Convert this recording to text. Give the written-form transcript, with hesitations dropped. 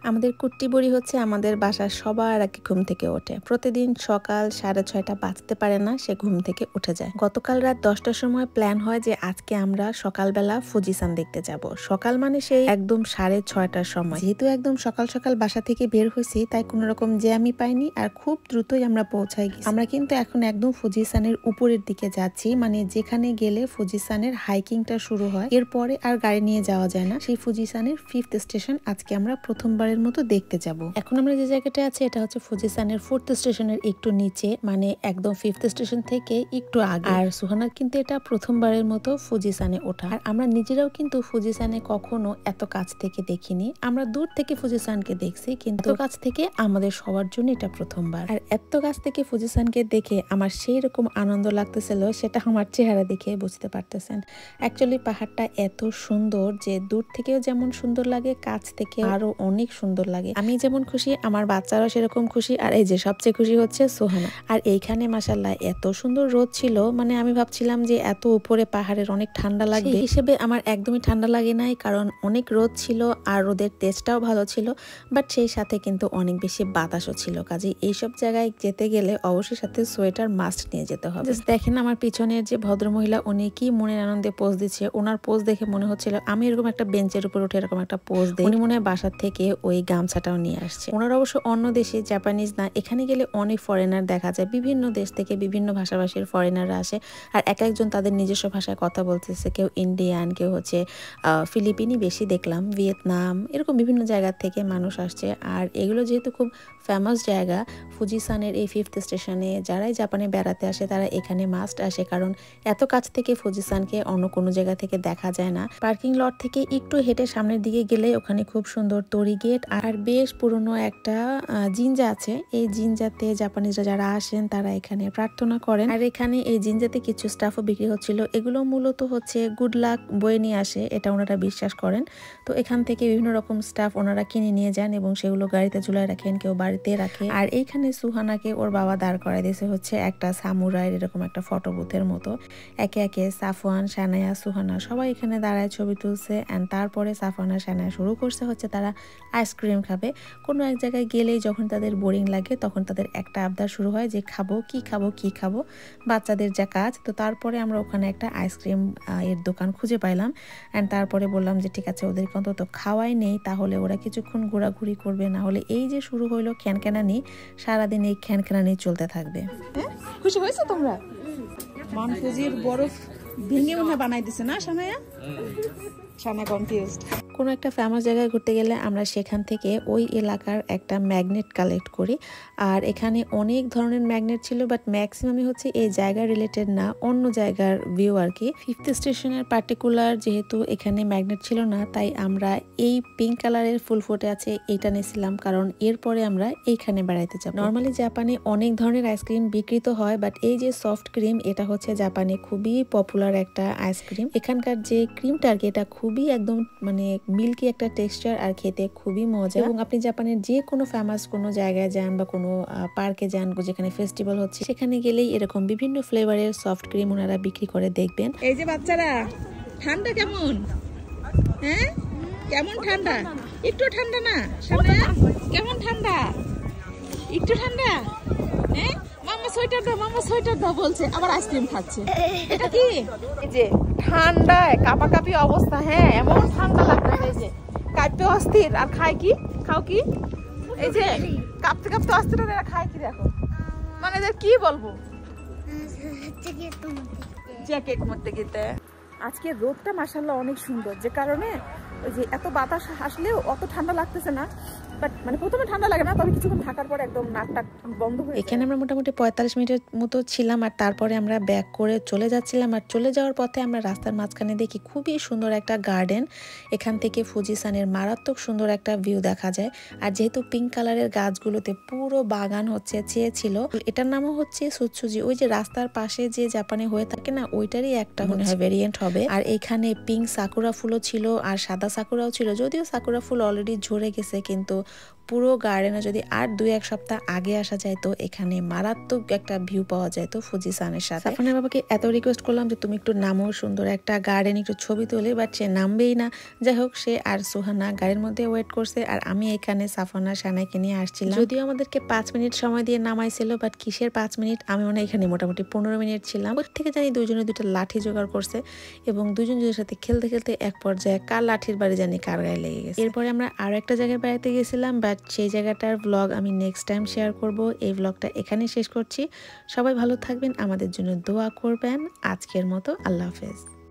আমাদের কুট্টি বুড়ি হচ্ছে আমাদের বাসার সবার আগে ঘুম থেকে ওঠে। প্রতিদিন সকাল 6:30 বাজতে পারে না সে ঘুম থেকে উঠে যায়। গতকাল রাত 10টার সময় প্ল্যান হয় যে আজকে আমরা সকালবেলা ফুজিসান দেখতে যাব। সকাল মানে সেই একদম 6:30টার সময়। যেহেতু একদম সকাল সকাল বাসা থেকে বের হয়েছি, তাই কোনো রকম জ্যামই পাইনি আর খুব দ্রুতই আমরা পৌঁছাই গেছি। আমরা কিন্তু এখন একদম ফুজিসানের উপরের দিকে যাচ্ছি, মানে যেখানে গেলে ফুজিসানের হাইকিংটা শুরু হয়, এরপরে আর গাড়ি নিয়ে যাওয়া যায় না। সেই ফুজিসানের 5th স্টেশন আজকে আমরা প্রথমবার মতো দেখতে যাব। এখন আমরা যে জায়গাটা আছে এটা হচ্ছে ফুজিসানের 4th স্টেশনের একটু নিচে, মানে একদম 5th স্টেশন থেকে একটু আগে। আর সুহানার কিন্তু এটা প্রথমবারের মতো ফুজিসানে ওঠা। আর আমরা নিজেরাও কিন্তু ফুজিসানে কখনো এত কাছ থেকে দেখিনি। আমরা দূর থেকে ফুজিসানকে দেখছি, কিন্তু কাছ থেকে আমাদের সবার জন্য এটা প্রথমবার। আর এত কাছ থেকে ফুজিসানকে দেখে আমার সেই রকম আনন্দ লাগতেছিল, সেটা আমার চেহারা দেখে বুঝতে পারতেছেন। অ্যাকচুয়ালি পাহাড়টা এত সুন্দর যে দূর থেকেও যেমন সুন্দর লাগে, কাছ থেকে আরো অনেক সুন্দর লাগে। আমি যেমন খুশি, আমার বাচ্চারাও সেরকম খুশি। আর এই যে সবচেয়ে খুশি হচ্ছে সোহানা। আর এইখানে মাশাআল্লাহ এত সুন্দর রোদ ছিল, মানে আমি ভাবছিলাম যে এত উপরে পাহাড়ের অনেক ঠান্ডা লাগবে, হিসেবে আমার একদমই ঠান্ডা লাগে নাই, কারণ অনেক রোদ ছিল আর রোদের তেজটাও ভালো ছিল। বাট সেই সাথে কিন্তু অনেক বেশি বাতাসও ছিল, কাজে এইসব জায়গায় যেতে গেলে অবশ্যই সাথে সোয়েটার মাস্ট নিয়ে যেতে হবে। দেখেন আমার পিছনের যে ভদ্রমহিলা, উনি কি মনের আনন্দে পোজ দিচ্ছে। ওনার পোজ দেখে মনে হচ্ছিল আমি এরকম একটা বেঞ্চের উপর উঠে এরকম একটা পোজ দিই। উনি মনে হয় বাসার থেকে ওই গামছাটাও নিয়ে আসছে। ওনারা অবশ্য অন্য দেশে, জাপানিজ না। এখানে গেলে অনেক ফরেনার দেখা যায়, বিভিন্ন দেশ থেকে বিভিন্ন ভাষাভাষীর ফরেনাররা আসে। আর এক একজন তাদের নিজস্ব ভাষায় কথা বলতেছে। কেউ ইন্ডিয়ান, কেউ হচ্ছে ফিলিপিনি বেশি দেখলাম, ভিয়েতনাম, এরকম বিভিন্ন জায়গা থেকে মানুষ আসছে। আর এগুলো যেহেতু খুব ফেমাস জায়গা, ফুজিসানের এই 5th স্টেশনে যারাই জাপানে বেড়াতে আসে তারা এখানে মাস্ট আসে, কারণ এত কাছ থেকে ফুজিসানকে অন্য কোনো জায়গা থেকে দেখা যায় না। পার্কিং লট থেকে একটু হেঁটে সামনের দিকে গেলে ওখানে খুব সুন্দর তরি গেট আর বেশ পুরনো একটা জিনজা আছে। এই জিনজাতে জাপানিজরা যারা আসেন তারা এখানে প্রার্থনা করেন। আর এখানে এই জিনজাতে কিছু স্টাফও বিক্রি হচ্ছিল। এগুলো মূলত হচ্ছে গুড লাক বয়ে নিয়ে আসে, এটা ওনারা বিশ্বাস করেন। তো এখান থেকে বিভিন্ন রকম স্টাফ ওনারা কিনে নিয়ে যান এবং সেগুলো গাড়িতে ঝুলায় রাখেন, কেউ বাড়িতে রাখে। আর এইখানে সুহানাকে ওর বাবা দাঁড় করাই দিয়েছে হচ্ছে একটা সামুরাইয়ের এরকম একটা ফটো বুথের মতো। একে একে সাফওয়ান, সানায়া, সুহানা সবাই এখানে দাঁড়ায় ছবি তুলছে। অ্যান্ড তারপরে সাফওয়ান আর সানায়া শুরু করছে হচ্ছে তারা আইসক্রিম খাবে। কোনো এক জায়গায় গেলেই যখন তাদের বোরিং লাগে তখন তাদের একটা আবদার শুরু হয় যে খাবো কি খাবো কি খাবো, বাচ্চাদের যা কাজ। তো তারপরে আমরা ওখানে একটা আইসক্রিম এর দোকান খুঁজে পাইলাম। অ্যান্ড তারপরে বললাম যে ঠিক আছে, ওদেরকে অন্তত খাওয়াই নেই, তাহলে ওরা কিছুক্ষণ ঘোরাঘুরি করবে, না হলে এই যে শুরু হইলো খ্যানখ্যানানি, সারাদিন এই খ্যানখ্যানানি চলতে থাকবে। খুশি হয়েছে তোমরা? মানফুজির বরফ ভেঙে মনে বানাই দিছে না সানায়া? সানা কনফিউজড। কোনো একটা ফেমাস জায়গায় ঘুরতে গেলে আমরা সেখান থেকে ওই এলাকার একটা ম্যাগনেট কালেক্ট করি। আর এখানে অনেক ধরনের ম্যাগনেট ছিল, বাট ম্যাক্সিমামই হচ্ছে এই জায়গা রিলেটেড না, অন্য জায়গার ভিউ আর কি। 5th স্টেশনের পার্টিকুলার যেহেতু এখানে ম্যাগনেট ছিল না, তাই আমরা এই পিঙ্ক কালারের ফুল ফুটে আছে এইটা নিয়েছিলাম, কারণ এরপরে আমরা এইখানে বেড়াইতে যাব। নর্মালি জাপানে অনেক ধরনের আইসক্রিম বিক্রিত হয়, বাট এই যে সফট ক্রিম, এটা হচ্ছে জাপানে খুবই পপুলার একটা আইসক্রিম। এখানকার যে ক্রিমটা আর কি, এটা খুবই একদম মানে মিল্কি একটা টেক্সচার আর খেতে খুবই মজা। এবং আপনি জাপানের যে কোনো ফেমাস কোনো জায়গায় যান বা কোনো পার্কে যান যেখানে ফেস্টিভ্যাল হচ্ছে, সেখানে গেলেই এরকম বিভিন্ন ফ্লেভারের সফট ক্রিম ওনারা বিক্রি করে দেখবেন। এই যে বাচ্চারা, ঠান্ডা কেমন? হ্যাঁ কেমন ঠান্ডা? একটু ঠান্ডা না সানায়া? কেমন ঠান্ডা? একটু ঠান্ডা? হ্যাঁ মাম্মা সোয়েটার দাও, মাম্মা সোয়েটার দাও বলছে, আবার আইসক্রিম খাচ্ছে। এটা কি? এই যে ঠান্ডায় কাঁপাকাঁপি অবস্থা। হ্যাঁ এমন ঠান্ডা লাগতেছে, এই যে কাঁপতে অস্থির। আর খায় কি? খাও কি? এই যে কাঁপতে কাঁপতে অস্থির, এরা খায় কি দেখো, মানে এদের কি বলবো, জ্যাকেট মরতে গেতে। আজকে রোদটা মাশাআল্লাহ অনেক সুন্দর, যে কারণে ওই যে এত বাতাস আসলেও অত ঠান্ডা লাগতেছে না। বাট মানে প্রথমে ঠান্ডা লাগে না, তবে কিছুক্ষণ থাকার পর একদম নাকটা বন্ধ হয়ে যায়। এখানে আমরা মোটামুটি 45 মিনিটের মতো ছিলাম, আর তারপরে আমরা ব্যাক করে চলে যাচ্ছিলাম। আর চলে যাওয়ার পথে আমরা রাস্তার মাঝখানে দেখি খুবই সুন্দর একটা গার্ডেন। এখান থেকে ফুজিসানের মারাত্মক সুন্দর একটা ভিউ দেখা যায়। আর যেহেতু পিঙ্ক কালারের গাছগুলোতে পুরো বাগান হচ্ছে চেয়েছিল, এটার নামও হচ্ছে সুৎসুজি। ওই যে রাস্তার পাশে যে জাপানে হয়ে থাকে না, ওইটারই একটা মনে হয় ভেরিয়েন্ট হবে। আর এখানে পিঙ্ক সাকুরা ফুলও ছিল আর সাদা সাকুরাও ছিল, যদিও সাকুরা ফুল অলরেডি ঝরে গেছে, কিন্তু পুরো গার্ডেনে যদি আর 2-1 সপ্তাহ আগে আসা যায় তো এখানে মারাত্মক একটা ভিউ পাওয়া যায় তো ফুজি সানের সাথে। সাফনের বাবাকে এত রিকোয়েস্ট করলাম যে তুমি একটু নামো, সুন্দর একটা গার্ডেন একটু ছবি তুলে, বাট সে নামবেই না। যাই হোক, সে আর সুহানা গাড়ির মধ্যে ওয়েট করছে আর আমি এখানে সাফনা সানাইকে নিয়ে আসছিলাম। যদিও আমাদেরকে 5 মিনিট সময় দিয়ে নামাইছিল, বাট কিসের 5 মিনিট, আমি মনে হয় এখানে মোটামুটি 15 মিনিট ছিলাম। ওর থেকে জানি দুজনে দুটো লাঠি জোগাড় করছে এবং দুজনের সাথে খেলতে খেলতে এক পর্যায়ে কার লাঠির বাড়ি জানি কার গায়ে লেগে গেছে। এরপরে আমরা আরো একটা জায়গায় বেড়াতে গেছিলাম, বাট সেই জায়গাটার ব্লগ আমি নেক্সট টাইম শেয়ার করব। এই ব্লগটা এখানে শেষ করছি। সবাই ভালো থাকবেন, আমাদের জন্য দোয়া করবেন। আজকের মতো আল্লাহ হাফেজ।